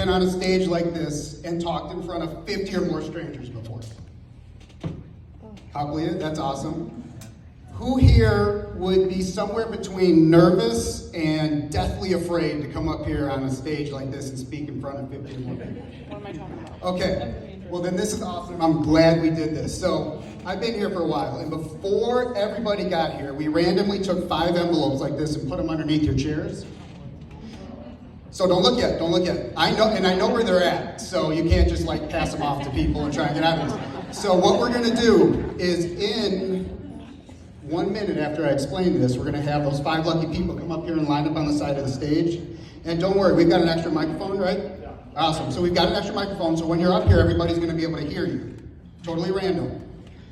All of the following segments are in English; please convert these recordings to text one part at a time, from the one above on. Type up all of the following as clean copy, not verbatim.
been on a stage like this and talked in front of 50 or more strangers before? Hopefully, that's awesome. Who here would be somewhere between nervous and deathly afraid to come up here on a stage like this and speak in front of 50 or more people? What am I talking about? Okay, well then this is awesome. I'm glad we did this. So I've been here for a while, and before everybody got here, we randomly took 5 envelopes like this and put them underneath your chairs. So don't look yet, don't look yet. I know where they're at, so you can't just like pass them off to people and try and get out of this. So what we're gonna do is in 1 minute after I explain this, we're gonna have those 5 lucky people come up here and line up on the side of the stage. And don't worry, we've got an extra microphone, right? Yeah. Awesome, so we've got an extra microphone, so when you're up here, everybody's gonna be able to hear you. Totally random.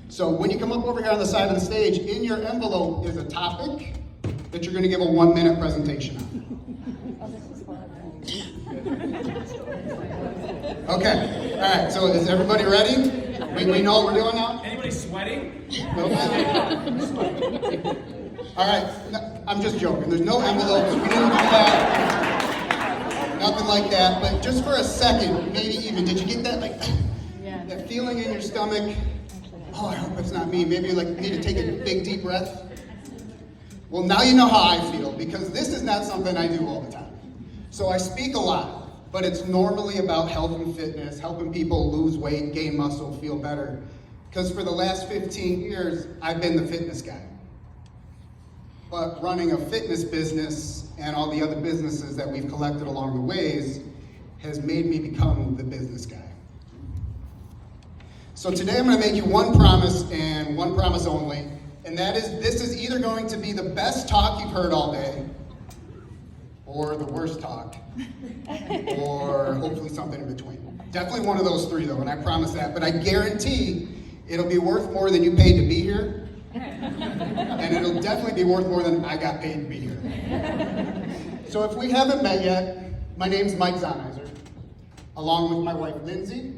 So when you come up over here on the side of the stage, in your envelope is a topic that you're gonna give a 1-minute presentation on. Okay, all right, so is everybody ready? We know what we're doing now? Anybody sweating? No. All right, no, I'm just joking. There's no envelopes. We didn't do that. Nothing like that. But just for a second, maybe even, did you get that that feeling in your stomach? Oh, I hope it's not me. Maybe you need to take a big deep breath. Well, now you know how I feel, because this is not something I do all the time. So I speak a lot, but it's normally about health and fitness, helping people lose weight, gain muscle, feel better. Because for the last 15 years, I've been the fitness guy. But running a fitness business and all the other businesses that we've collected along the ways has made me become the business guy. So today I'm going to make you one promise and one promise only, and that is this is either going to be the best talk you've heard all day, or the worst talk, or hopefully something in between. Definitely one of those 3 though, and I promise that, but I guarantee it'll be worth more than you paid to be here, and it'll definitely be worth more than I got paid to be here. So if we haven't met yet, my name's Mike Zonizer. Along with my wife Lindsay,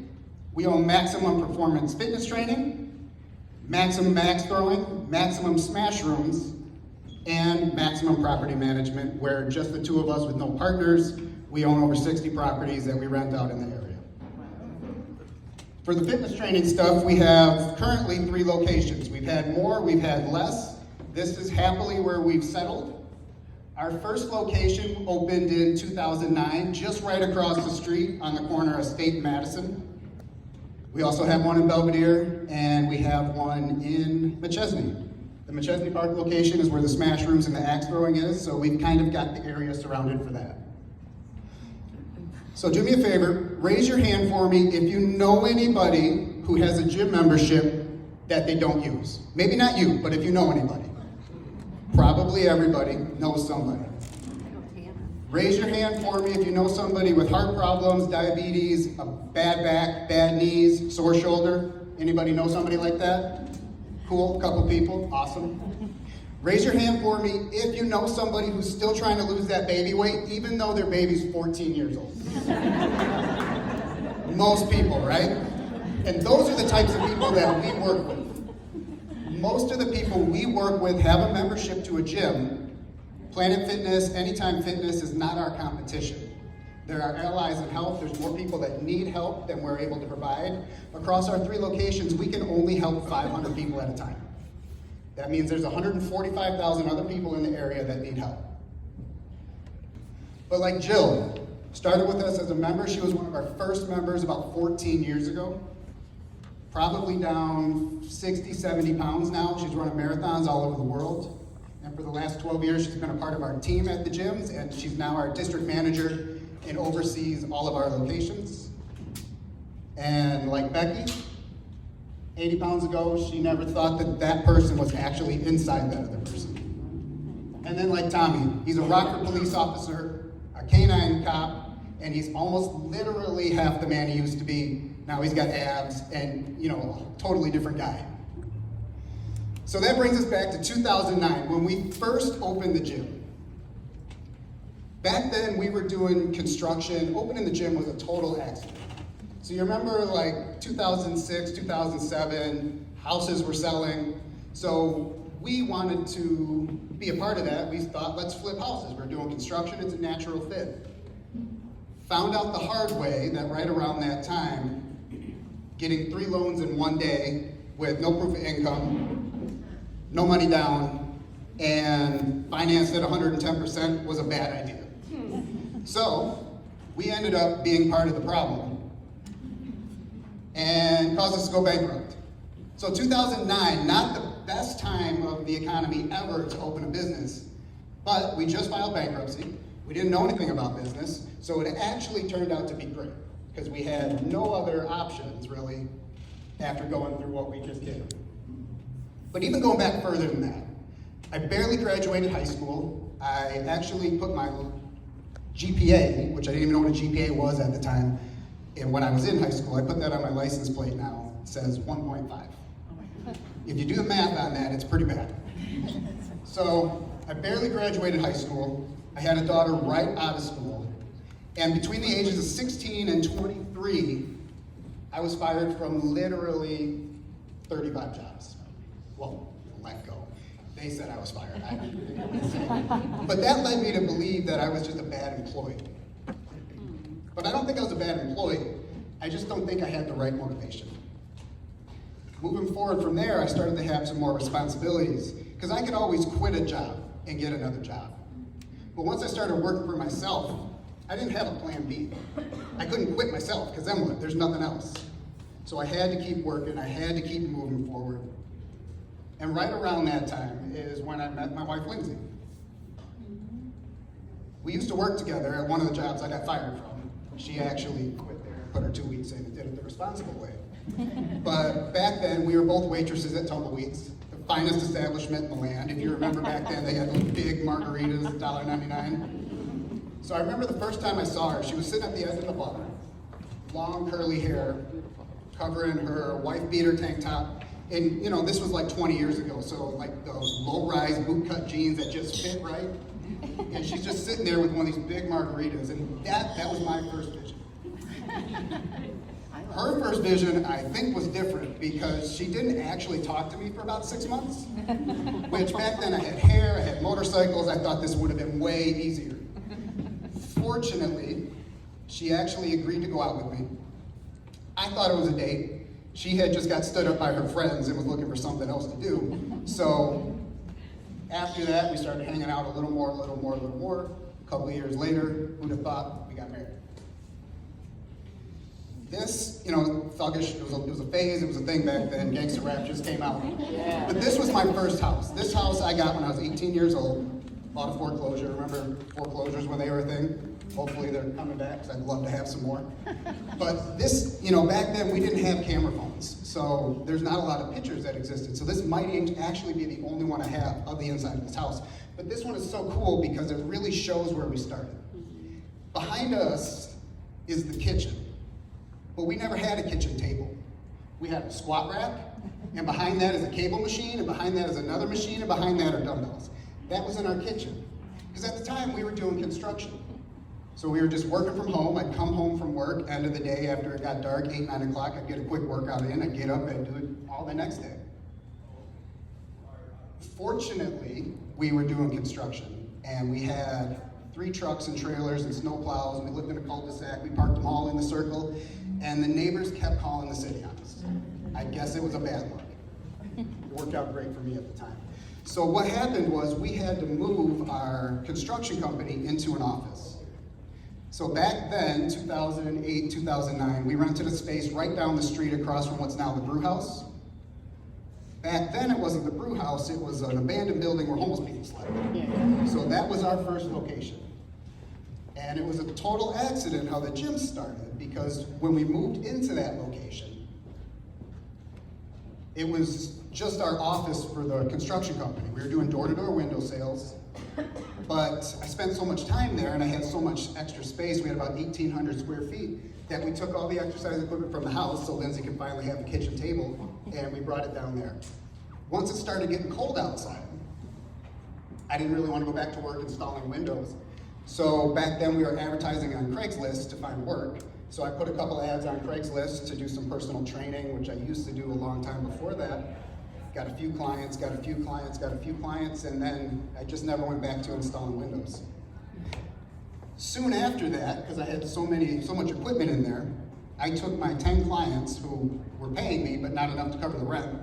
we own Maximum Performance Fitness Training, Maximum Max Throwing, Maximum Smash Rooms, and Maximum Property Management, where just the 2 of us with no partners, we own over 60 properties that we rent out in the area. For the fitness training stuff, we have currently 3 locations. We've had more, we've had less. This is happily where we've settled. Our first location opened in 2009, just right across the street on the corner of State and Madison. We also have one in Belvedere, and we have one in McChesney. The McChesney Park location is where the smash rooms and the axe throwing is, so we've kind of got the area surrounded for that. So do me a favor, raise your hand for me if you know anybody who has a gym membership that they don't use. Maybe not you, but if you know anybody. Probably everybody knows somebody. Raise your hand for me if you know somebody with heart problems, diabetes, a bad back, bad knees, sore shoulder. Anybody know somebody like that? Cool, couple people, awesome. Raise your hand for me if you know somebody who's still trying to lose that baby weight, even though their baby's 14 years old. Most people, right? And those are the types of people that we work with. Most of the people we work with have a membership to a gym. Planet Fitness, Anytime Fitness is not our competition. There are allies in health. There's more people that need help than we're able to provide. Across our 3 locations, we can only help 500 people at a time. That means there's 145,000 other people in the area that need help. But like Jill, started with us as a member. She was one of our first members about 14 years ago. Probably down 60, 70 pounds now. She's running marathons all over the world. And for the last 12 years, she's been a part of our team at the gyms, and she's now our district manager and oversees all of our locations. And like Becky, 80 pounds ago, she never thought that that person was actually inside that other person. And then like Tommy, he's a Rockford police officer, a canine cop, and he's almost literally half the man he used to be. Now he's got abs and, a totally different guy. So that brings us back to 2009, when we first opened the gym. Back then, we were doing construction. Opening the gym was a total accident. So you remember like 2006, 2007, houses were selling. So we wanted to be a part of that. We thought, let's flip houses. We're doing construction, it's a natural fit. Found out the hard way that right around that time, getting 3 loans in one day with no proof of income, no money down, and financed at 110% was a bad idea. So we ended up being part of the problem and caused us to go bankrupt. So 2009, not the best time of the economy ever to open a business, but we just filed bankruptcy. We didn't know anything about business, so it actually turned out to be great because we had no other options really after going through what we just did. But even going back further than that, I barely graduated high school. I actually put my GPA, which I didn't even know what a GPA was at the time, and when I was in high school, I put that on my license plate now. It says 1.5. If you do the math on that, it's pretty bad. So I barely graduated high school. I had a daughter right out of school. And between the ages of 16 and 23, I was fired from literally 35 jobs. Well, let go. They said I was fired. I didn't say. But that led me to believe that I was just a bad employee. But I don't think I was a bad employee. I just don't think I had the right motivation. Moving forward from there, I started to have some more responsibilities because I could always quit a job and get another job. But once I started working for myself, I didn't have a plan B. I couldn't quit myself because then what? There's nothing else. So I had to keep working, I had to keep moving forward. And right around that time is when I met my wife, Lindsay. We used to work together at one of the jobs I got fired from. She actually quit there and put her 2 weeks in and did it the responsible way. But back then, we were both waitresses at Tumbleweeds, the finest establishment in the land. If you remember back then, they had those big margaritas, $1.99. So I remember the first time I saw her, she was sitting at the edge of the bar, long curly hair, covering her wife beater tank top. And you know, this was like 20 years ago, so like those low-rise boot-cut jeans that just fit right. And she's just sitting there with one of these big margaritas, and that was my first vision. Her first vision, I think, was different because she didn't actually talk to me for about 6 months, which back then I had hair, I had motorcycles, I thought this would have been way easier. Fortunately, she actually agreed to go out with me. I thought it was a date. She had just got stood up by her friends and was looking for something else to do. So after that, we started hanging out a little more. A couple of years later, who'd have thought, we got married. This, you know, thuggish, it was a phase, it was a thing back then, gangster rap just came out. Yeah. But this was my first house. This house I got when I was 18 years old, bought a foreclosure. Remember foreclosures when they were a thing? Hopefully they're coming back, because I'd love to have some more. But this, you know, back then we didn't have camera phones, so there's not a lot of pictures that existed. So this might actually be the only one I have of the inside of this house. But this one is so cool because it really shows where we started. Behind us is the kitchen. But we never had a kitchen table. We had a squat rack, and behind that is a cable machine, and behind that is another machine, and behind that are dumbbells. That was in our kitchen. Because at the time, we were doing construction. So we were just working from home. I'd come home from work, end of the day after it got dark, 8, 9 o'clock, I'd get a quick workout in, I'd get up and do it all the next day. Fortunately, we were doing construction, and we had 3 trucks and trailers and snow plows, and we lived in a cul-de-sac. We parked them all in the circle, and the neighbors kept calling the city on us. I guess it was a bad look. It worked out great for me at the time. So what happened was we had to move our construction company into an office. So back then, 2008, 2009, we rented a space right down the street across from what's now the brew house. Back then, it wasn't the brew house, it was an abandoned building where homeless people slept. So that was our first location. And it was a total accident how the gym started, because when we moved into that location, it was just our office for the construction company. We were doing door-to-door window sales, but I spent so much time there and I had so much extra space, we had about 1,800 square feet, that we took all the exercise equipment from the house so Lindsay could finally have a kitchen table, and we brought it down there. Once it started getting cold outside, I didn't really want to go back to work installing windows. So back then we were advertising on Craigslist to find work. So I put a couple ads on Craigslist to do some personal training, which I used to do a long time before that. Got a few clients, and then I just never went back to installing windows. Soon after that, because I had so much equipment in there, I took my 10 clients who were paying me, but not enough to cover the rent.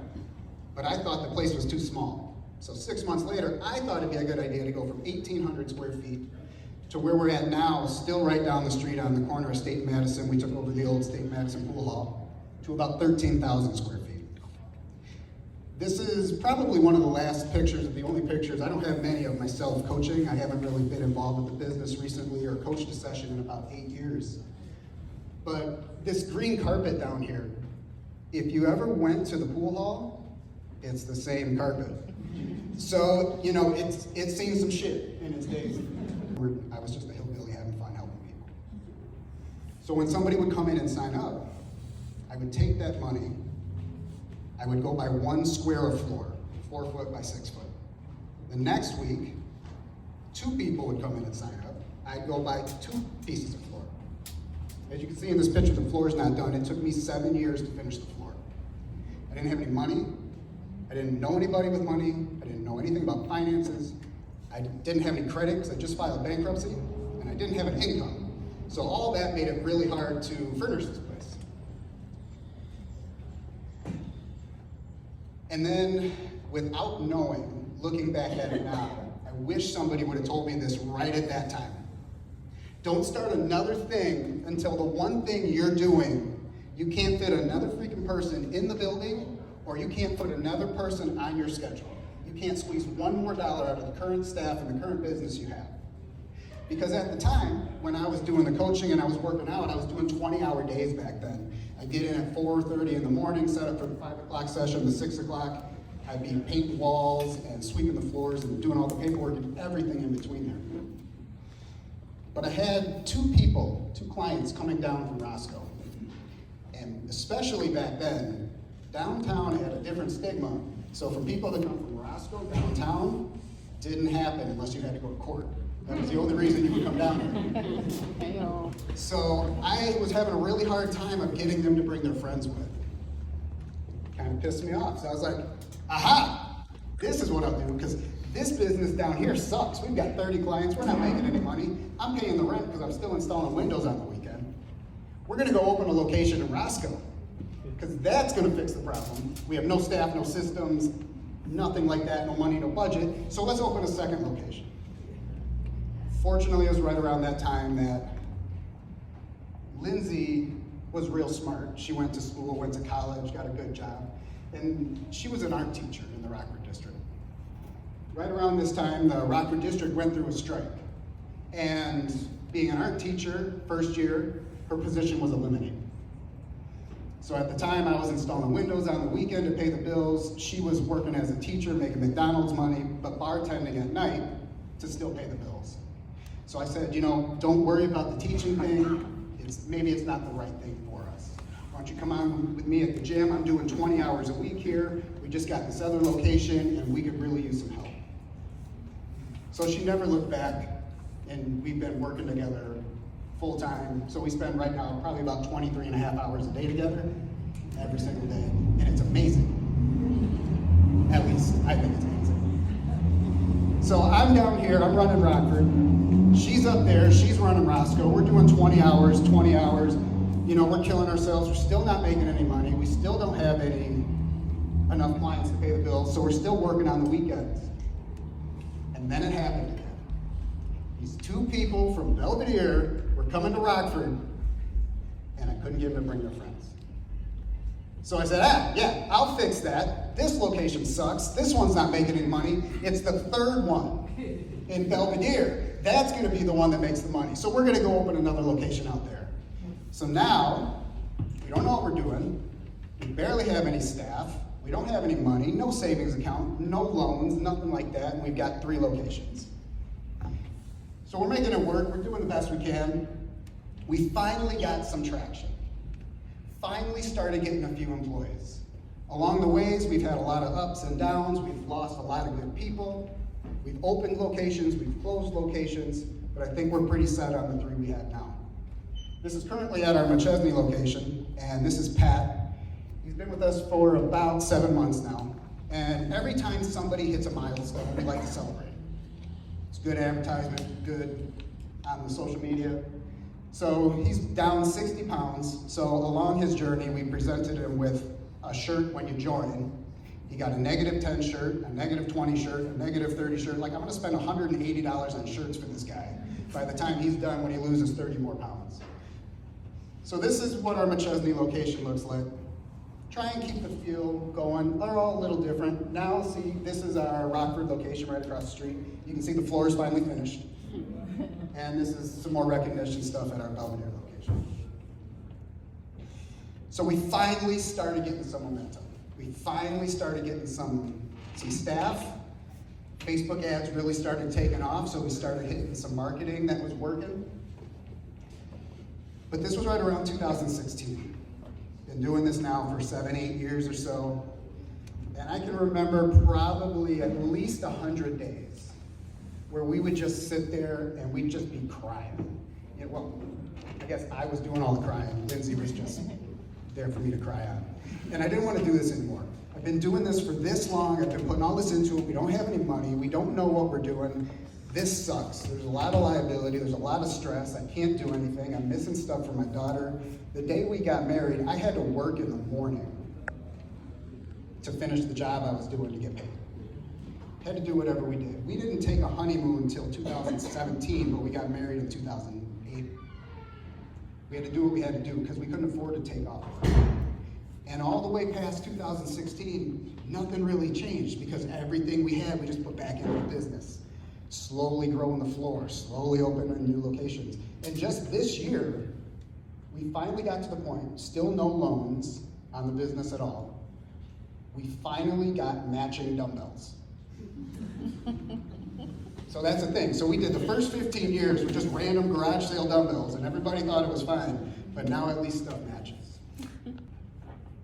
But I thought the place was too small. So 6 months later, I thought it'd be a good idea to go from 1,800 square feet to where we're at now, still right down the street on the corner of State and Madison. We took over the old State and Madison pool hall to about 13,000 square feet. This is probably one of the last pictures, of the only pictures. I don't have many of myself coaching. I haven't really been involved with the business recently or coached a session in about 8 years. But this green carpet down here, if you ever went to the pool hall, it's the same carpet. So, you know, it's seen some shit in its days. I was just a hillbilly having fun helping people. So when somebody would come in and sign up, I would take that money, I would go by 1 square of floor, 4 foot by 6 foot. The next week, 2 people would come in and sign up. I'd go by 2 pieces of floor. As you can see in this picture, the floor is not done. It took me 7 years to finish the floor. I didn't have any money. I didn't know anybody with money. I didn't know anything about finances. I didn't have any credit because I just filed bankruptcy, and I didn't have an income. So all that made it really hard to furnish this place. And then, without knowing, looking back at it now, I wish somebody would have told me this right at that time. Don't start another thing until the one thing you're doing, you can't fit another freaking person in the building, or you can't put another person on your schedule. You can't squeeze one more dollar out of the current staff and the current business you have. Because at the time, when I was doing the coaching and I was working out, I was doing 20-hour days back then. I'd get in at 4:30 in the morning, set up for the 5 o'clock session, the 6 o'clock. I'd be painting walls and sweeping the floors and doing all the paperwork and everything in between there. But I had 2 clients coming down from Roscoe. And especially back then, downtown had a different stigma. So for people that come from Roscoe, downtown, didn't happen unless you had to go to court. That was the only reason you would come down here. So I was having a really hard time of getting them to bring their friends with. Kind of pissed me off. So I was like, aha, this is what I'll do, because this business down here sucks. We've got 30 clients, we're not making any money. I'm paying the rent because I'm still installing windows on the weekend. We're gonna go open a location in Roscoe, because that's gonna fix the problem. We have no staff, no systems, nothing like that, no money, no budget. So let's open a second location. Fortunately, it was right around that time that Lindsay was real smart. She went to school, went to college, got a good job, and she was an art teacher in the Rockford District. Right around this time, the Rockford District went through a strike. And being an art teacher, first year, her position was eliminated. So at the time, I was installing windows on the weekend to pay the bills. She was working as a teacher, making McDonald's money, but bartending at night to still pay the bills. So I said, you know, don't worry about the teaching thing. Maybe it's not the right thing for us. Why don't you come on with me at the gym? I'm doing 20 hours a week here. We just got this other location, and we could really use some help. So she never looked back, and we've been working together full time. So we spend right now probably about 23 and a half hours a day together, every single day. And it's amazing. At least, I think it's amazing. So I'm down here, I'm running Rockford. She's up there, she's running Roscoe. We're doing 20 hours. You know, we're killing ourselves. We're still not making any money. We still don't have enough clients to pay the bills. So we're still working on the weekends. And then it happened again. These 2 people from Belvedere were coming to Rockford, and I couldn't get them to bring their friends. So I said, yeah, I'll fix that. This location sucks. This one's not making any money. It's the 3rd one in Belvedere. That's gonna be the one that makes the money. So we're gonna go open another location out there. So now, we don't know what we're doing. We barely have any staff. We don't have any money, no savings account, no loans, nothing like that, and we've got 3 locations. So we're making it work, we're doing the best we can. We finally got some traction. Finally started getting a few employees. Along the ways, we've had a lot of ups and downs, we've lost a lot of good people. We've opened locations, we've closed locations, but I think we're pretty set on the 3 we have now. This is currently at our McChesney location, and this is Pat. He's been with us for about 7 months now, and every time somebody hits a milestone, we like to celebrate. It's good advertisement, good on the social media. So he's down 60 pounds. So along his journey, we presented him with a shirt when you join. He got a -10 shirt, a -20 shirt, a -30 shirt. Like, I'm gonna spend $180 on shirts for this guy by the time he's done when he loses 30 more pounds. So this is what our McChesney location looks like. Try and keep the feel going. They're all a little different. Now, see, this is our Rockford location right across the street. You can see the floor is finally finished. And this is some more recognition stuff at our Belvedere location. So we finally started getting some momentum. We finally started getting some staff. Facebook ads really started taking off, so we started hitting some marketing that was working. But this was right around 2016. Been doing this now for 7, 8 years or so. And I can remember probably at least 100 days where we would just sit there and we'd just be crying. You know, well, I guess I was doing all the crying. Lindsay was just there for me to cry on. And I didn't want to do this anymore. I've been doing this for this long. I've been putting all this into it. We don't have any money. We don't know what we're doing. This sucks. There's a lot of liability. There's a lot of stress. I can't do anything. I'm missing stuff for my daughter. The day we got married, I had to work in the morning to finish the job I was doing to get paid. Had to do whatever we did. We didn't take a honeymoon until 2017, but we got married in 2008. We had to do what we had to do because we couldn't afford to take off. And all the way past 2016, nothing really changed because everything we had, we just put back into the business. Slowly growing the floor, slowly opening new locations. And just this year, we finally got to the point, still no loans on the business at all. We finally got matching dumbbells. So that's the thing. So we did the first 15 years with just random garage sale dumbbells, and everybody thought it was fine, but now at least stuff matches.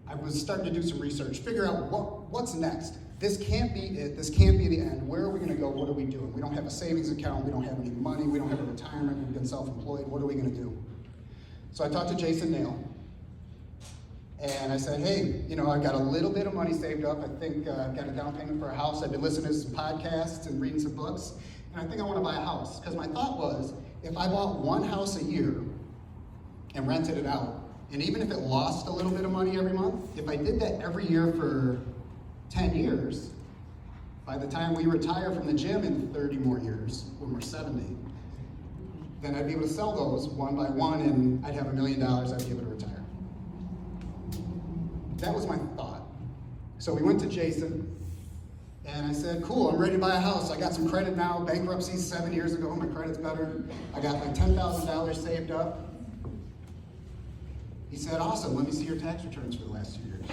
I was starting to do some research, figure out what's next. This can't be it. This can't be the end. Where are we going to go? What are we doing? We don't have a savings account. We don't have any money. We don't have a retirement. We've been self-employed. What are we going to do? So I talked to Jason Nail, and I said, hey, you know, I've got a little bit of money saved up. I think I've got a down payment for a house. I've been listening to some podcasts and reading some books, and I think I want to buy a house. Because my thought was, if I bought one house a year and rented it out, and even if it lost a little bit of money every month, if I did that every year for 10 years, by the time we retire from the gym in 30 more years, when we're 70, then I'd be able to sell those one by one and I'd have $1 million, I'd be able to retire. That was my thought. So we went to Jason and I said, cool, I'm ready to buy a house. I got some credit now, bankruptcy 7 years ago, my credit's better. I got like $10,000 saved up. He said, awesome, let me see your tax returns for the last 2 years.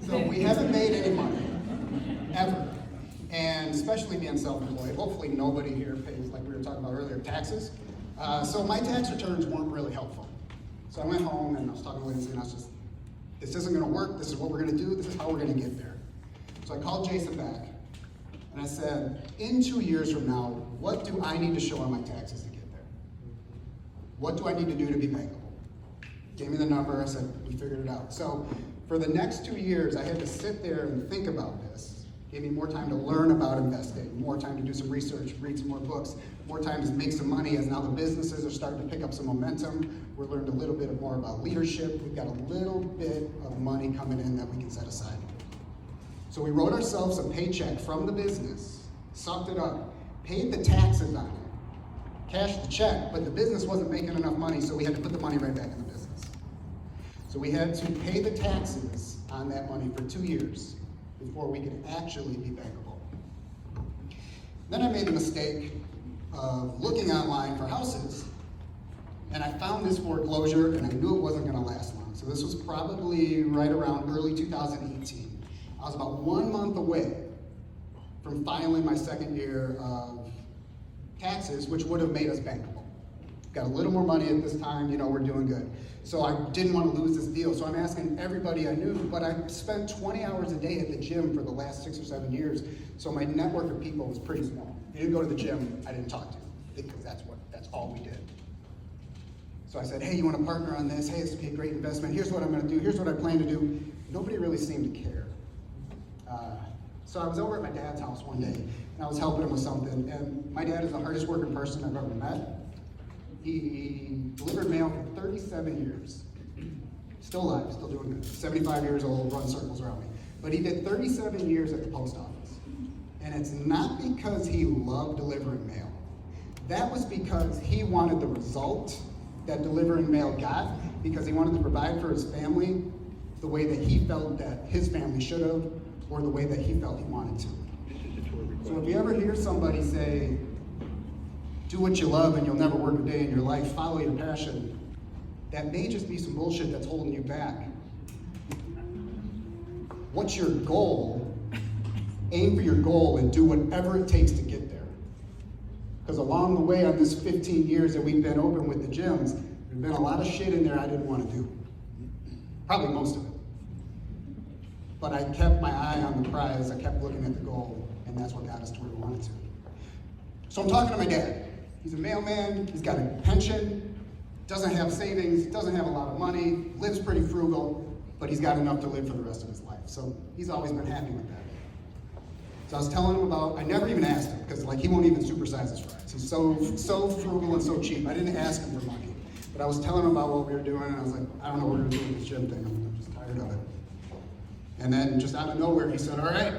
So we haven't made any money, ever. And especially being self-employed, hopefully nobody here pays, like we were talking about earlier, taxes. So my tax returns weren't really helpful. So I went home and I was talking to Lindsay and I was just, this isn't gonna work, this is what we're gonna do, this is how we're gonna get there. So I called Jason back and I said, in 2 years from now, what do I need to show on my taxes to get there? What do I need to do to be bankable? Gave me the number, I said, we figured it out. So for the next 2 years, I had to sit there and think about this. Gave me more time to learn about investing, more time to do some research, read some more books, more time to make some money as now the businesses are starting to pick up some momentum. We learned a little bit more about leadership. We've got a little bit of money coming in that we can set aside. So we wrote ourselves a paycheck from the business, sucked it up, paid the taxes on it, cashed the check, but the business wasn't making enough money, so we had to put the money right back in the business. So we had to pay the taxes on that money for 2 years before we could actually be bankable. Then I made the mistake of looking online for houses, and I found this foreclosure, and I knew it wasn't gonna last long. So this was probably right around early 2018. I was about 1 month away from filing my second year of taxes, which would have made us bankable. Got a little more money at this time, you know, we're doing good. So I didn't want to lose this deal, so I'm asking everybody I knew, but I spent 20 hours a day at the gym for the last 6 or 7 years, so my network of people was pretty small. If you didn't go to the gym, I didn't talk to, because that's all we did. So I said, hey, you want to partner on this? Hey, this would be a great investment. Here's what I'm going to do. Here's what I plan to do. Nobody really seemed to care. So I was over at my dad's house one day, and I was helping him with something, and my dad is the hardest working person I've ever met. He delivered mail for 37 years. Still alive, still doing good. 75 years old, runs circles around me. But he did 37 years at the post office. And it's not because he loved delivering mail. That was because he wanted the result that delivering mail got, because he wanted to provide for his family the way that he felt that his family should have, or the way that he felt he wanted to. So if you ever hear somebody say, do what you love and you'll never work a day in your life, follow your passion, that may just be some bullshit that's holding you back. What's your goal? Aim for your goal and do whatever it takes to get there. Because along the way on this 15 years that we've been open with the gyms, there's been a lot of shit in there I didn't want to do. Probably most of it. But I kept my eye on the prize, I kept looking at the goal, and that's what got us to where we wanted to. So I'm talking to my dad. He's a mailman, he's got a pension, doesn't have savings, doesn't have a lot of money, lives pretty frugal, but he's got enough to live for the rest of his life. So he's always been happy with that. So I was telling him about, I never even asked him, because like he won't even supersize his fries. He's so frugal and so cheap. I didn't ask him for money. But I was telling him about what we were doing, and I was like, I don't know what we're gonna do with this gym thing. I'm just tired of it. And then just out of nowhere, he said, all right,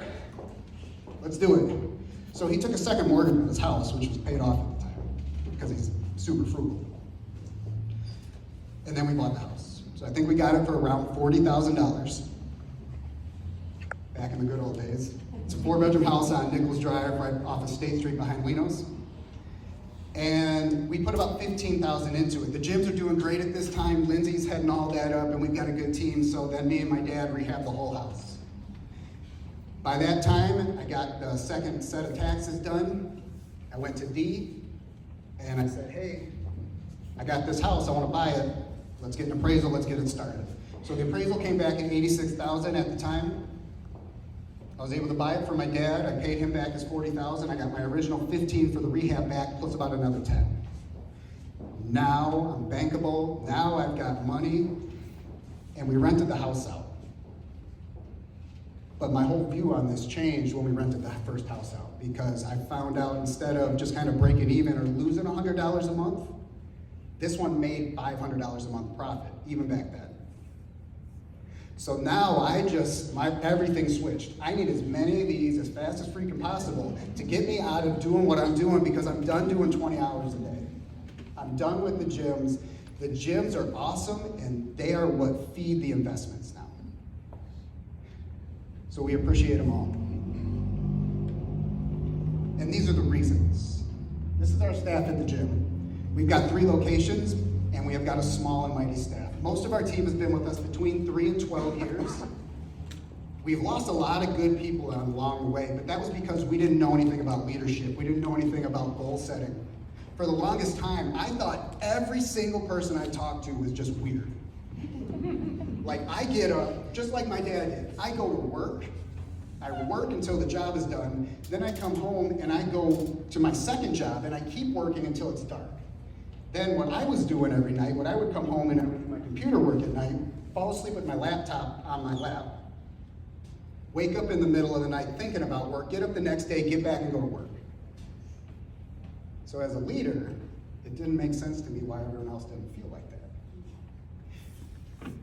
let's do it. So he took a second mortgage on his house, which was paid off at the time, because he's super frugal. And then we bought the house. So I think we got it for around $40,000 back in the good old days. It's a 4-bedroom house on Nichols Drive, right off of State Street behind Leno's. And we put about $15,000 into it. The gyms are doing great at this time. Lindsay's heading all that up, and we've got a good team, so then me and my dad rehabbed the whole house. By that time, I got the second set of taxes done. I went to D, and I said, hey, I got this house, I want to buy it. Let's get an appraisal, let's get it started. So the appraisal came back at $86,000 at the time. I was able to buy it for my dad. I paid him back his $40,000. I got my original $15,000 for the rehab back, plus about another $10,000. Now I'm bankable. Now I've got money, and we rented the house out. But my whole view on this changed when we rented that first house out, because I found out instead of just kind of breaking even or losing $100 a month, this one made $500 a month profit, even back then. So now everything switched. I need as many of these as fast as freaking possible to get me out of doing what I'm doing, because I'm done doing 20 hours a day. I'm done with the gyms. The gyms are awesome, and they are what feed the investments now. So we appreciate them all. And these are the reasons. This is our staff at the gym. We've got 3 locations, and we have got a small and mighty staff. Most of our team has been with us between 3 and 12 years. We've lost a lot of good people along the way, but that was because we didn't know anything about leadership. We didn't know anything about goal setting. For the longest time, I thought every single person I talked to was just weird. Like, I get up, just like my dad did. I go to work, I work until the job is done, then I come home and I go to my second job and I keep working until it's dark. Then what I was doing every night, when I would come home and I would do my computer work at night, fall asleep with my laptop on my lap, wake up in the middle of the night thinking about work, get up the next day, get back and go to work. So as a leader, it didn't make sense to me why everyone else didn't feel like that.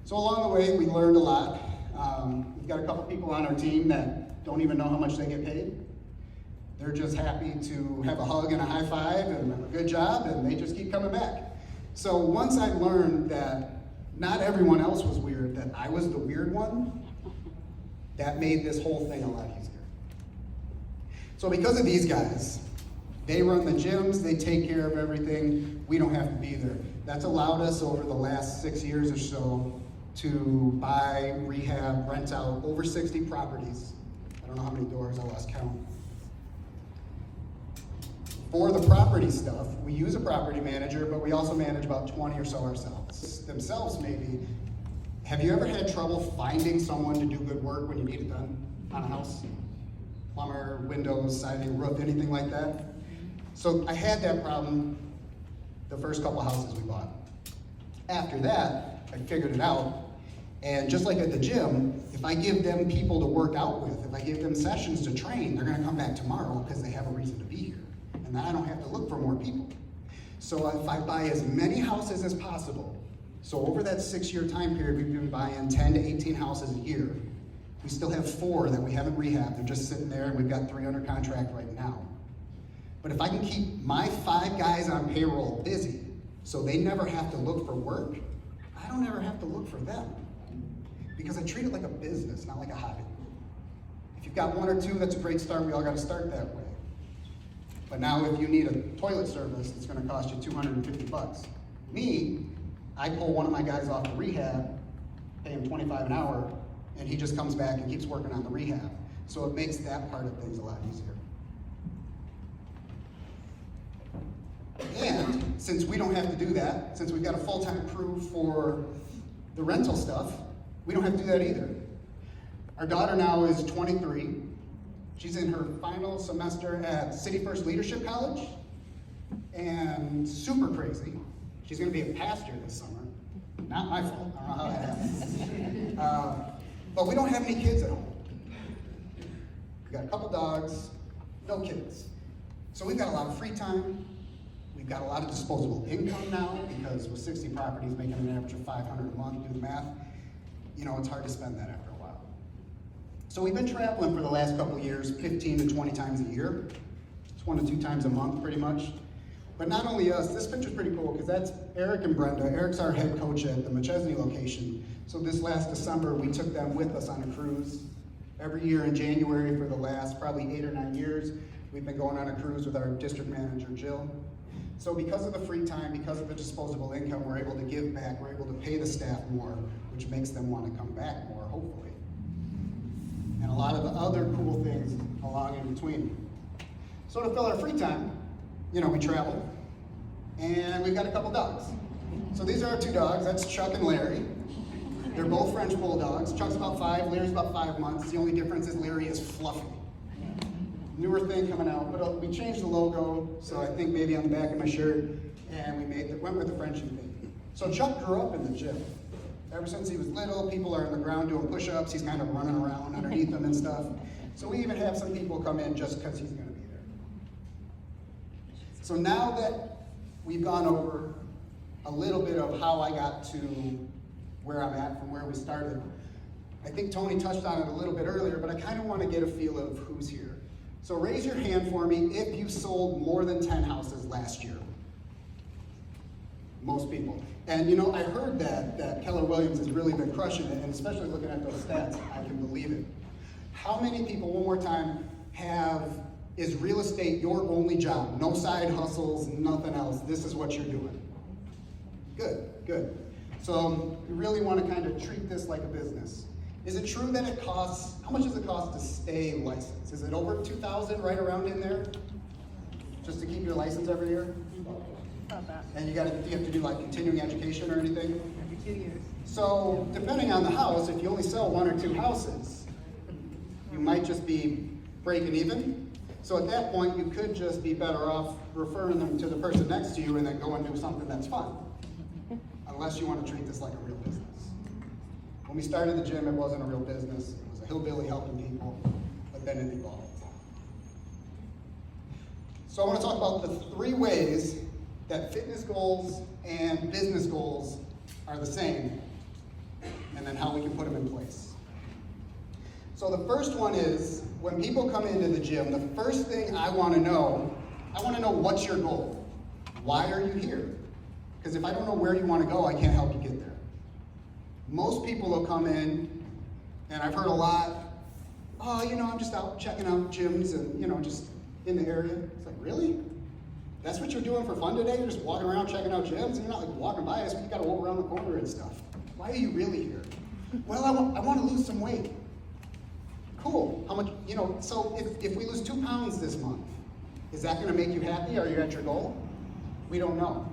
So along the way, we learned a lot. We've got a couple people on our team that don't even know how much they get paid. They're just happy to have a hug and a high five and a good job, and they just keep coming back. So once I learned that not everyone else was weird, that I was the weird one, that made this whole thing a lot easier. So because of these guys, they run the gyms, they take care of everything, we don't have to be there. That's allowed us over the last 6 years or so to buy, rehab, rent out over 60 properties. I don't know how many doors, I lost count. For the property stuff, we use a property manager, but we also manage about 20 or so ourselves. Themselves, maybe. Have you ever had trouble finding someone to do good work when you need it done on a house? Plumber, windows, siding, roof, anything like that? So I had that problem the first couple houses we bought. After that, I figured it out, And just like at the gym, if I give them people to work out with, if I give them sessions to train, they're gonna come back tomorrow because they have a reason to be here. And then I don't have to look for more people. So if I buy as many houses as possible, so over that 6-year time period, we've been buying 10 to 18 houses a year. We still have 4 that we haven't rehabbed. They're just sitting there, and we've got 3 under contract right now. But if I can keep my 5 guys on payroll busy, so they never have to look for work, I don't ever have to look for them. Because I treat it like a business, not like a hobby. If you've got 1 or 2, that's a great start. We all got to start that way. But now if you need a toilet service, it's going to cost you $250. Me, I pull one of my guys off the rehab, pay him $25 an hour, and he just comes back and keeps working on the rehab. So it makes that part of things a lot easier. And since we don't have to do that, since we've got a full-time crew for the rental stuff, we don't have to do that either. Our daughter now is 23. She's in her final semester at City First Leadership College, and super crazy. She's gonna be a pastor this summer. Not my fault, I don't know how that happened. But we don't have any kids at home. We got a couple dogs, no kids. So we've got a lot of free time. We've got a lot of disposable income now, because with 60 properties making an average of $500 a month, do the math, you know, it's hard to spend that after a while. So we've been traveling for the last couple of years, 15 to 20 times a year. It's 1 to 2 times a month, pretty much. But not only us, this picture's pretty cool, because that's Eric and Brenda. Eric's our head coach at the McChesney location. So this last December, we took them with us on a cruise. Every year in January for the last probably 8 or 9 years, we've been going on a cruise with our district manager, Jill. So because of the free time, because of the disposable income, we're able to give back, we're able to pay the staff more, which makes them want to come back more, hopefully. And a lot of the other cool things along in between. So to fill our free time, you know, we travel, and we've got a couple dogs. So these are our 2 dogs, that's Chuck and Larry. They're both French bulldogs. Chuck's about 5, Larry's about 5 months. The only difference is Larry is fluffy. Newer thing coming out, but we changed the logo, so I think maybe on the back of my shirt, and we went with the Frenchie thing. So Chuck grew up in the gym. Ever since he was little, people are on the ground doing push-ups, he's kind of running around underneath them and stuff. So we even have some people come in just because he's gonna be there. So now that we've gone over a little bit of how I got to where I'm at from where we started, I think Tony touched on it a little bit earlier, but I kind of want to get a feel of who's here. So raise your hand for me if you sold more than 10 houses last year. Most people. And you know, I heard that Keller Williams has really been crushing it, and especially looking at those stats, I can believe it. How many people, one more time, is real estate your only job? No side hustles, nothing else. This is what you're doing. Good, good. So you really want to kind of treat this like a business. Is it true that it costs, how much does it cost to stay licensed? Is it over $2,000, right around in there? Just to keep your license every year? About that. And you have to do like continuing education or anything? Every 2 years. So depending on the house, if you only sell 1 or 2 houses, you might just be breaking even. So at that point, you could just be better off referring them to the person next to you and then go and do something that's fun. Unless you want to treat this like a real business. When we started the gym, it wasn't a real business. It was a hillbilly helping people, but then it evolved. So I want to talk about the 3 ways that fitness goals and business goals are the same, and then how we can put them in place. So the first one is, when people come into the gym, the first thing I want to know what's your goal? Why are you here? Because if I don't know where you want to go, I can't help you get there. Most people will come in, and I've heard a lot, oh, you know, I'm just out checking out gyms and, you know, just in the area. It's like, really? That's what you're doing for fun today? You're just walking around checking out gyms? And you're not like walking by us, but you gotta walk around the corner and stuff. Why are you really here? Well, I want to lose some weight. Cool. How much, you know, so if we lose 2 pounds this month, is that gonna make you happy? Are you at your goal? We don't know.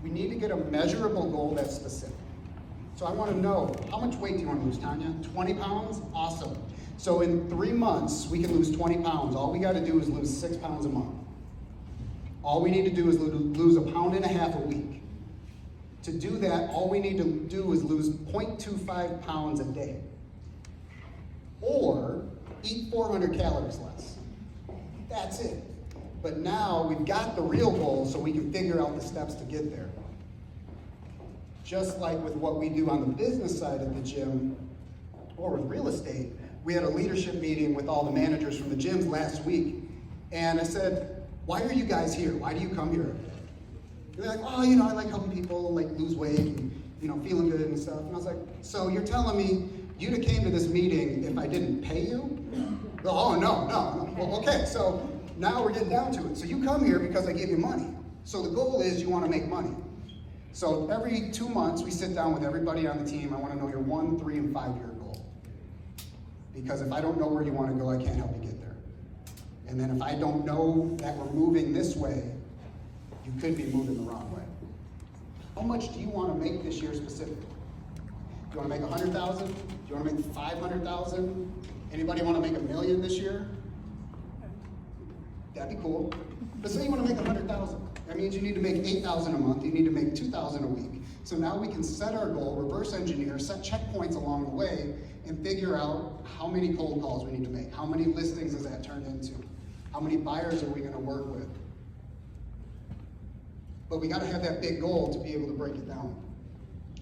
We need to get a measurable goal that's specific. So I want to know, how much weight do you want to lose, Tanya? 20 pounds? Awesome. So in 3 months, we can lose 20 pounds. All we got to do is lose 6 pounds a month. All we need to do is lose 1.5 pounds a week To do that, all we need to do is lose 0.25 pounds a day. Or eat 400 calories less. That's it. But now we've got the real goal so we can figure out the steps to get there. Just like with what we do on the business side of the gym or with real estate, we had a leadership meeting with all the managers from the gyms last week. And I said, why are you guys here? Why do you come here? They're like, oh, I like helping people like lose weight and feeling good and stuff. And I was like, so you're telling me you'd have came to this meeting if I didn't pay you? Oh, no. Well, okay, so now we're getting down to it. So you come here because I gave you money. So the goal is you want to make money. So every 2 months we sit down with everybody on the team. I want to know your 1, 3, and 5 year goal. Because if I don't know where you want to go, I can't help you get there. And then if I don't know that we're moving this way, you could be moving the wrong way. How much do you want to make this year specifically? Do you want to make 100,000? Do you want to make 500,000? Anybody want to make $1 million this year? That'd be cool. But say you want to make 100,000. That means you need to make 8,000 a month. You need to make 2,000 a week. So now we can set our goal, reverse engineer, set checkpoints along the way, and figure out how many cold calls we need to make. How many listings does that turn into? How many buyers are we going to work with? But we got to have that big goal to be able to break it down.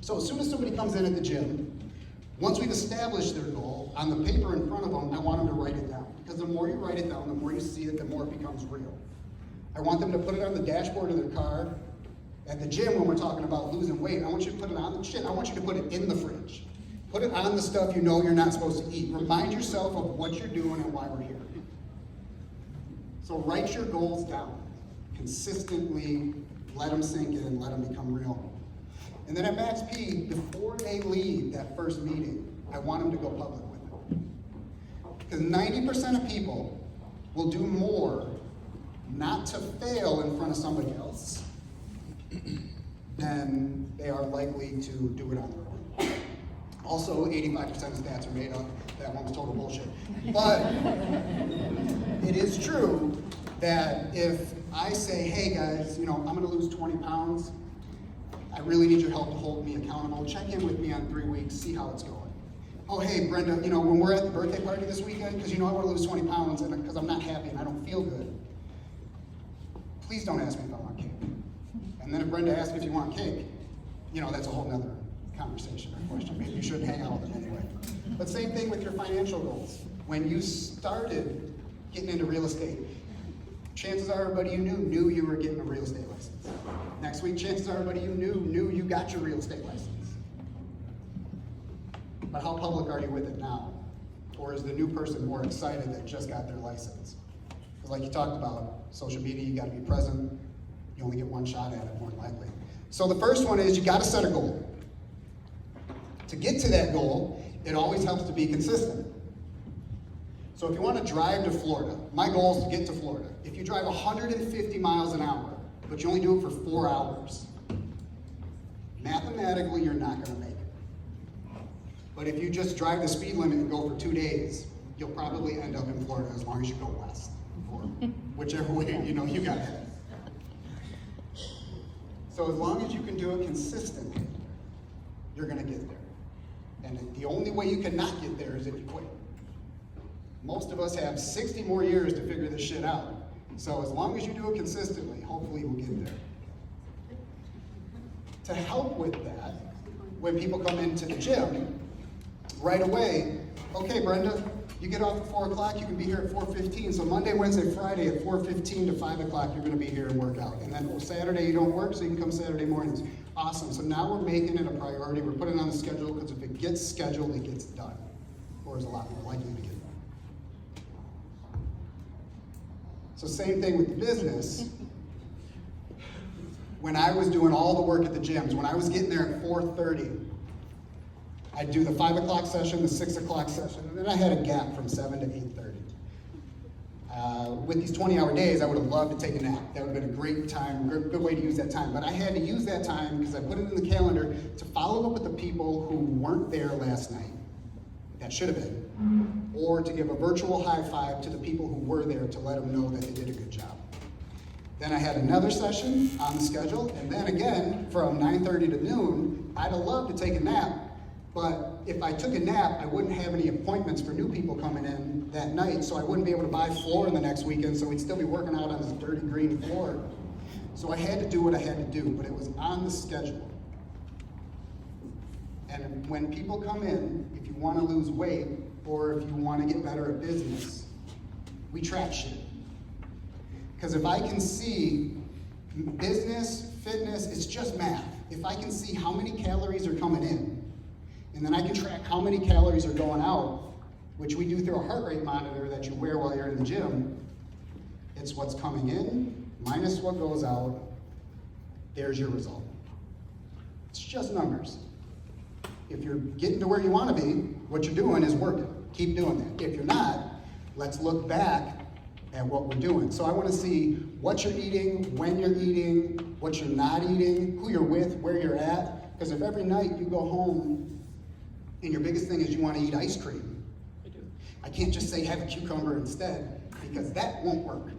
So as soon as somebody comes in at the gym, once we've established their goal, on the paper in front of them, I want them to write it down. Because the more you write it down, the more you see it, the more it becomes real. I want them to put it on the dashboard of their car. At the gym, when we're talking about losing weight, I want you to put it on the shit. I want you to put it in the fridge. Put it on the stuff you know you're not supposed to eat. Remind yourself of what you're doing and why we're here. So write your goals down. Consistently, let them sink in, let them become real. And then at Max P, before they leave that first meeting, I want them to go public with it. Because 90% of people will do more not to fail in front of somebody else than they are likely to do it on their own. Also, 85% of stats are made up. That one was total bullshit. But it is true that if I say, hey guys, I'm gonna lose 20 pounds, I really need your help to hold me accountable. Check in with me on 3 weeks, see how it's going. Oh, hey Brenda, when we're at the birthday party this weekend, because I wanna lose 20 pounds and because I'm not happy and I don't feel good, please don't ask me if I want cake. And then if Brenda asks me if you want cake, that's a whole nother conversation or question. Maybe you shouldn't hang out with them anyway. But same thing with your financial goals. When you started getting into real estate, chances are everybody you knew you were getting a real estate license. Next week, chances are everybody you knew you got your real estate license. But how public are you with it now? Or is the new person more excited that just got their license? Because like you talked about, social media, you gotta be present. You only get one shot at it, more than likely. So the first one is you gotta set a goal. To get to that goal, it always helps to be consistent. So if you want to drive to Florida, my goal is to get to Florida. If you drive 150 miles an hour, but you only do it for 4 hours, mathematically you're not going to make it. But if you just drive the speed limit and go for 2 days, you'll probably end up in Florida as long as you go west, or whichever way you got it. So as long as you can do it consistently, you're going to get there. And the only way you cannot get there is if you quit. Most of us have 60 more years to figure this shit out. So as long as you do it consistently, hopefully we'll get there. To help with that, when people come into the gym, right away, okay, Brenda, you get off at 4 o'clock, you can be here at 4:15. So Monday, Wednesday, Friday at 4:15 to 5 o'clock, you're gonna be here and work out. And then Saturday you don't work, so you can come Saturday mornings. Awesome, so now we're making it a priority. We're putting it on the schedule, because if it gets scheduled, it gets done. Or is a lot more likely to get done. So same thing with the business. When I was doing all the work at the gyms, when I was getting there at 4:30, I'd do the 5 o'clock session, the 6 o'clock session, and then I had a gap from 7 to 8:30. With these 20-hour days, I would have loved to take a nap. That would have been a great time, good way to use that time. But I had to use that time because I put it in the calendar to follow up with the people who weren't there last night, that should have been, or to give a virtual high five to the people who were there to let them know that they did a good job. Then I had another session on the schedule, and then again, from 9:30 to noon, I'd have loved to take a nap, but if I took a nap, I wouldn't have any appointments for new people coming in that night, so I wouldn't be able to buy floor in the next weekend, so we'd still be working out on this dirty green floor. So I had to do what I had to do, but it was on the schedule. And when people come in, if you want to lose weight, or if you want to get better at business, we track shit. Because if I can see business, fitness, it's just math. If I can see how many calories are coming in, and then I can track how many calories are going out, which we do through a heart rate monitor that you wear while you're in the gym, it's what's coming in minus what goes out, there's your result. It's just numbers. If you're getting to where you want to be, what you're doing is working. Keep doing that. If you're not, let's look back at what we're doing. So I want to see what you're eating, when you're eating, what you're not eating, who you're with, where you're at. Because if every night you go home and your biggest thing is you want to eat ice cream, I can't just say have a cucumber instead, because that won't work.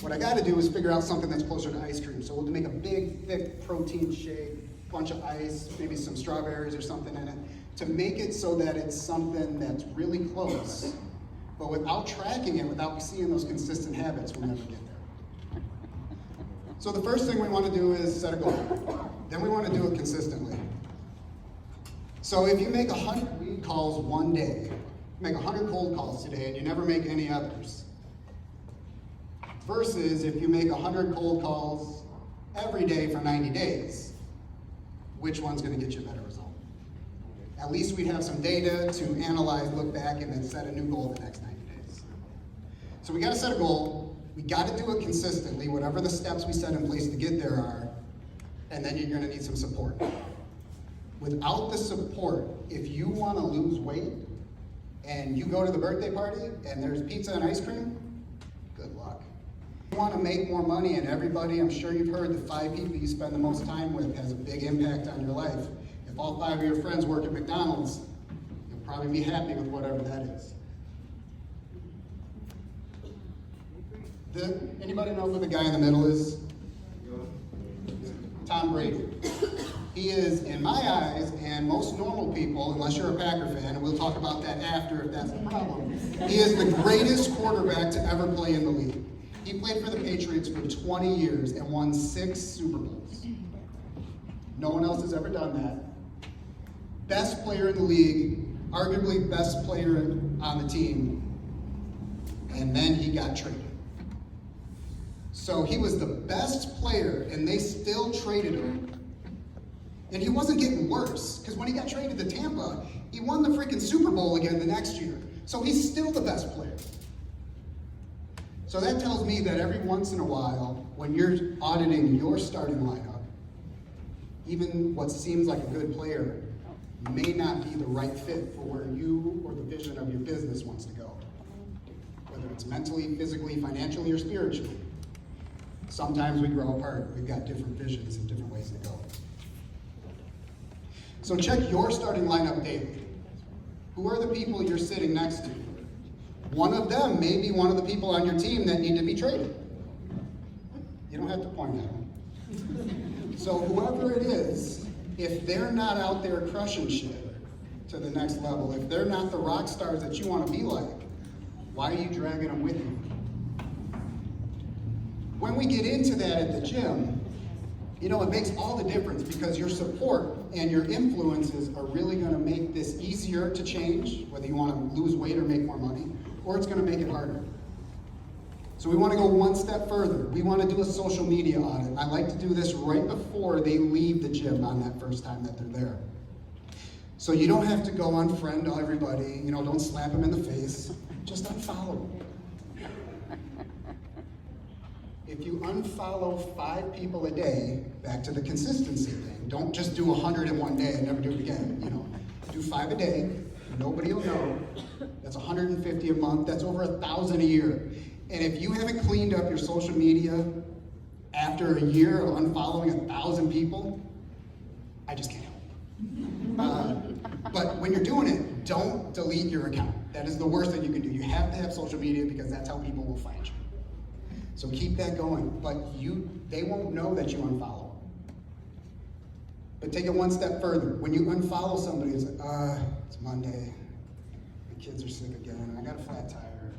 What I got to do is figure out something that's closer to ice cream. So we'll make a big, thick protein shake, bunch of ice, maybe some strawberries or something in it, to make it so that it's something that's really close. But without tracking it, without seeing those consistent habits, we'll never get there. So the first thing we want to do is set a goal. Then we want to do it consistently. So if you make 100 lead calls one day, make 100 cold calls today, and you never make any others, versus if you make 100 cold calls every day for 90 days, which one's going to get you a better result? At least we'd have some data to analyze, look back, and then set a new goal the next 90 days. So we got to set a goal. We got to do it consistently, whatever the steps we set in place to get there are, and then you're going to need some support. Without the support, if you want to lose weight and you go to the birthday party and there's pizza and ice cream, good luck. If you want to make more money, and everybody, I'm sure you've heard the 5 people you spend the most time with has a big impact on your life. If all 5 of your friends work at McDonald's, you'll probably be happy with whatever that is. Anybody know who the guy in the middle is? Tom Brady. He is, in my eyes, and most normal people, unless you're a Packer fan, and we'll talk about that after if that's the problem, he is the greatest quarterback to ever play in the league. He played for the Patriots for 20 years and won 6 Super Bowls. No one else has ever done that. Best player in the league, arguably best player on the team, and then he got traded. So he was the best player, and they still traded him. And he wasn't getting worse, because when he got traded to Tampa, he won the freaking Super Bowl again the next year. So he's still the best player. So that tells me that every once in a while, when you're auditing your starting lineup, even what seems like a good player may not be the right fit for where you or the vision of your business wants to go. Whether it's mentally, physically, financially, or spiritually. Sometimes we grow apart. We've got different visions and different ways to go. So check your starting lineup daily. Who are the people you're sitting next to? One of them may be one of the people on your team that need to be traded. You don't have to point at them. So whoever it is, if they're not out there crushing shit to the next level, if they're not the rock stars that you want to be like, why are you dragging them with you? When we get into that at the gym, you know, it makes all the difference, because your support and your influences are really going to make this easier to change, whether you want to lose weight or make more money, or it's going to make it harder. So we want to go one step further. We want to do a social media audit. I like to do this right before they leave the gym on that first time that they're there. So you don't have to go unfriend everybody, you know, don't slap them in the face, just unfollow them. If you unfollow 5 people a day, back to the consistency thing, don't just do 100 in one day and never do it again, you know. Do 5 a day, nobody will know. That's 150 a month, that's over 1,000 a year. And if you haven't cleaned up your social media after a year of unfollowing 1,000 people, I just can't help. But when you're doing it, don't delete your account. That is the worst thing you can do. You have to have social media, because that's how people will find you. So keep that going, but they won't know that you unfollow. But take it one step further. When you unfollow somebody, it's like, it's Monday, the kids are sick again, I got a flat tire,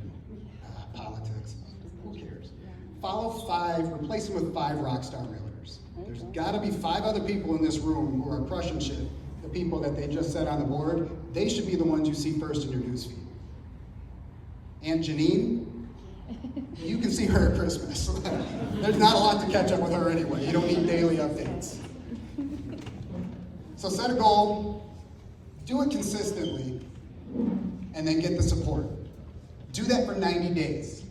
politics, who cares? Follow 5, replace them with 5 rock star realtors. There's gotta be 5 other people in this room who are crushing shit. The people that they just set on the board, they should be the ones you see first in your newsfeed. Aunt Janine, you can see her at Christmas. There's not a lot to catch up with her anyway. You don't need daily updates. So set a goal, do it consistently, and then get the support. Do that for 90 days.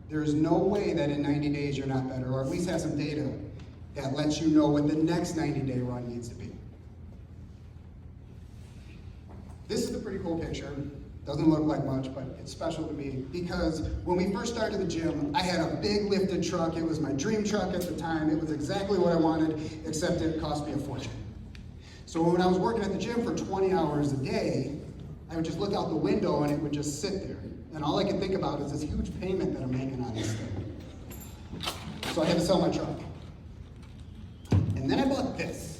There is no way that in 90 days you're not better, or at least have some data that lets you know what the next 90-day run needs to be. This is a pretty cool picture. Doesn't look like much, but it's special to me because when we first started the gym, I had a big lifted truck. It was my dream truck at the time. It was exactly what I wanted, except it cost me a fortune. So when I was working at the gym for 20 hours a day, I would just look out the window and it would just sit there. And all I could think about is this huge payment that I'm making on this thing. So I had to sell my truck. And then I bought this.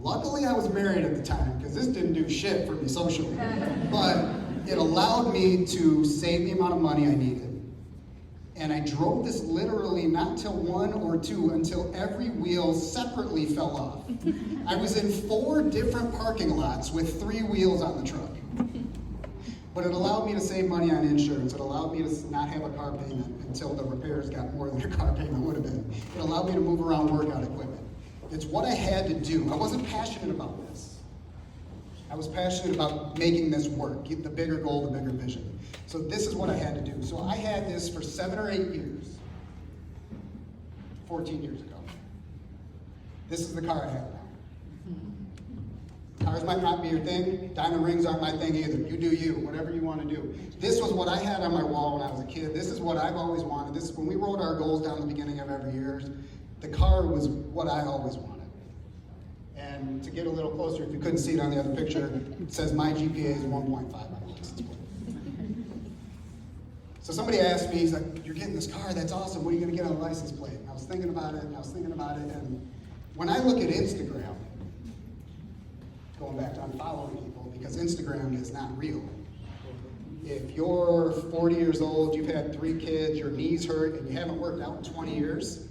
Luckily, I was married at the time because this didn't do shit for me socially. But it allowed me to save the amount of money I needed. And I drove this literally not till 1 or 2 until every wheel separately fell off. I was in 4 different parking lots with 3 wheels on the truck. But it allowed me to save money on insurance. It allowed me to not have a car payment until the repairs got more than a car payment would have been. It allowed me to move around workout equipment. It's what I had to do. I wasn't passionate about this. I was passionate about making this work, get the bigger goal, the bigger vision. So this is what I had to do. So I had this for 7 or 8 years, 14 years ago. This is the car I have now. Cars might not be your thing. Diamond rings aren't my thing either. You do you, whatever you want to do. This was what I had on my wall when I was a kid. This is what I've always wanted. This is when we wrote our goals down at the beginning of every year. The car was what I always wanted. And to get a little closer, if you couldn't see it on the other picture, it says my GPA is 1.5 on the license plate. So somebody asked me, he's like, you're getting this car, that's awesome, what are you gonna get on the license plate? And I was thinking about it, and when I look at Instagram, going back to unfollowing people, because Instagram is not real. If you're 40 years old, you've had 3 kids, your knees hurt, and you haven't worked out in 20 years,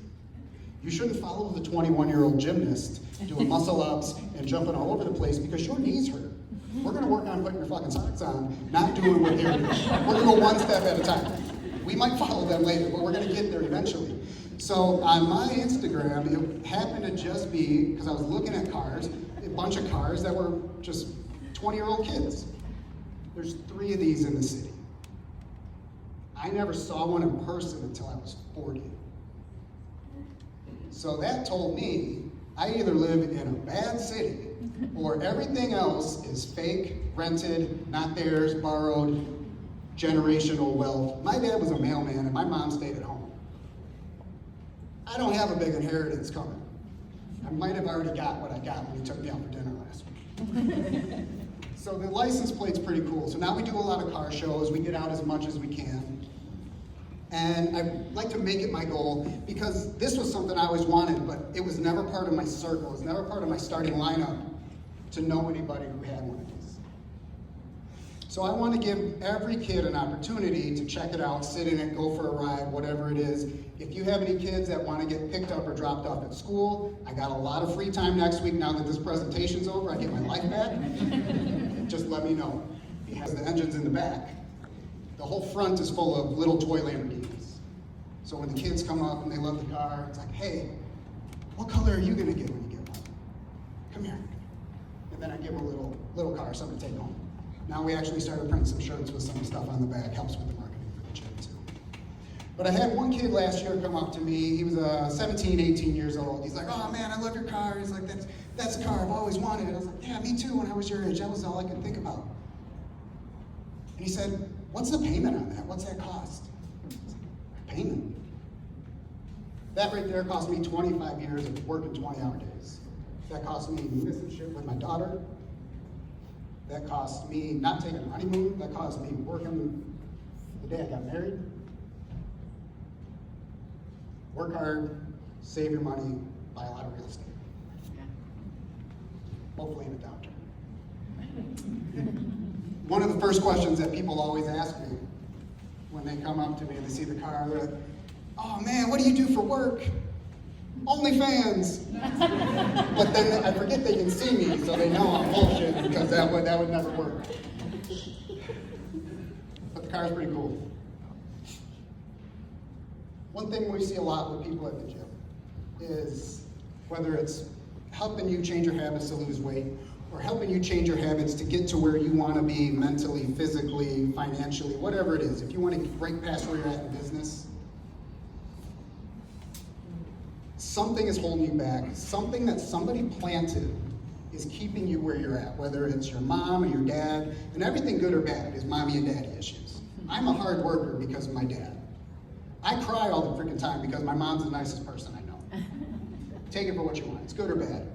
you shouldn't follow the 21-year-old gymnast doing muscle ups and jumping all over the place because your knees hurt. We're gonna work on putting your fucking socks on, not doing what they're doing. We're gonna go one step at a time. We might follow them later, but we're gonna get there eventually. So on my Instagram, it happened to just be, because I was looking at cars, a bunch of cars that were just 20-year-old kids. There's 3 of these in the city. I never saw one in person until I was 40. So that told me I either live in a bad city or everything else is fake, rented, not theirs, borrowed, generational wealth. My dad was a mailman and my mom stayed at home. I don't have a big inheritance coming. I might have already got what I got when he took me out for dinner last week. So the license plate's pretty cool. So now we do a lot of car shows. We get out as much as we can. And I'd like to make it my goal because this was something I always wanted, but it was never part of my circle. It was never part of my starting lineup to know anybody who had one of these. So I want to give every kid an opportunity to check it out, sit in it, go for a ride, whatever it is. If you have any kids that want to get picked up or dropped off at school, I got a lot of free time next week now that this presentation's over. I get my life back. Just let me know. He has the engines in the back. The whole front is full of little toy Lamborghinis. So when the kids come up and they love the car, it's like, hey, what color are you gonna get when you get one? Come here. And then I give them a little car, something to take home. Now we actually started printing some shirts with some stuff on the back, helps with the marketing for the gym too. But I had one kid last year come up to me, he was 17, 18 years old. He's like, oh man, I love your car. He's like, that's a car I've always wanted. I was like, yeah, me too when I was your age. That was all I could think about. And he said, what's the payment on that? What's that cost? Payment. That right there cost me 25 years of working 20-hour days. That cost me missing shit with my daughter. That cost me not taking a honeymoon. That cost me working the day I got married. Work hard, save your money, buy a lot of real estate. Hopefully in a downturn. One of the first questions that people always ask me when they come up to me and they see the car, they're like, oh man, what do you do for work? OnlyFans. But then I forget they can see me, so they know I'm bullshit because that would never work. But the car's pretty cool. One thing we see a lot with people at the gym is whether it's helping you change your habits to lose weight or helping you change your habits to get to where you want to be mentally, physically, financially, whatever it is. If you want to break past where you're at in business, something is holding you back. Something that somebody planted is keeping you where you're at, whether it's your mom or your dad, and everything good or bad is mommy and daddy issues. I'm a hard worker because of my dad. I cry all the freaking time because my mom's the nicest person I know. Take it for what you want. It's good or bad.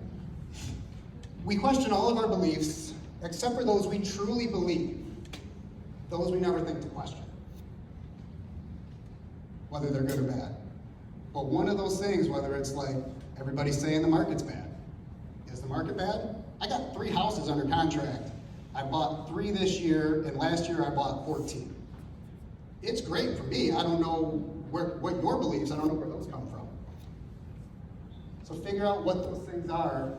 We question all of our beliefs, except for those we truly believe. Those we never think to question, whether they're good or bad. But one of those things, whether it's like everybody's saying the market's bad. Is the market bad? I got 3 houses under contract. I bought 3 this year, and last year I bought 14. It's great for me. I don't know what your beliefs, I don't know where those come from. So figure out what those things are.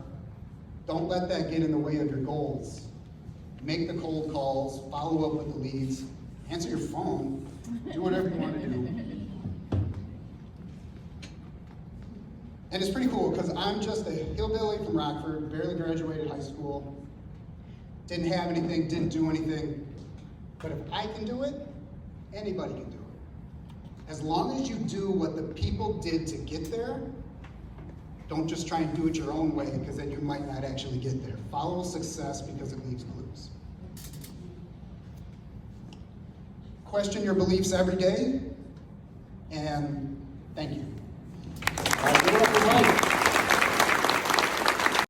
Don't let that get in the way of your goals. Make the cold calls, follow up with the leads, answer your phone, do whatever you want to do. And it's pretty cool because I'm just a hillbilly from Rockford, barely graduated high school, didn't have anything, didn't do anything. But if I can do it, anybody can do it. As long as you do what the people did to get there, don't just try and do it your own way because then you might not actually get there. Follow success because it leaves clues. Question your beliefs every day, and thank you.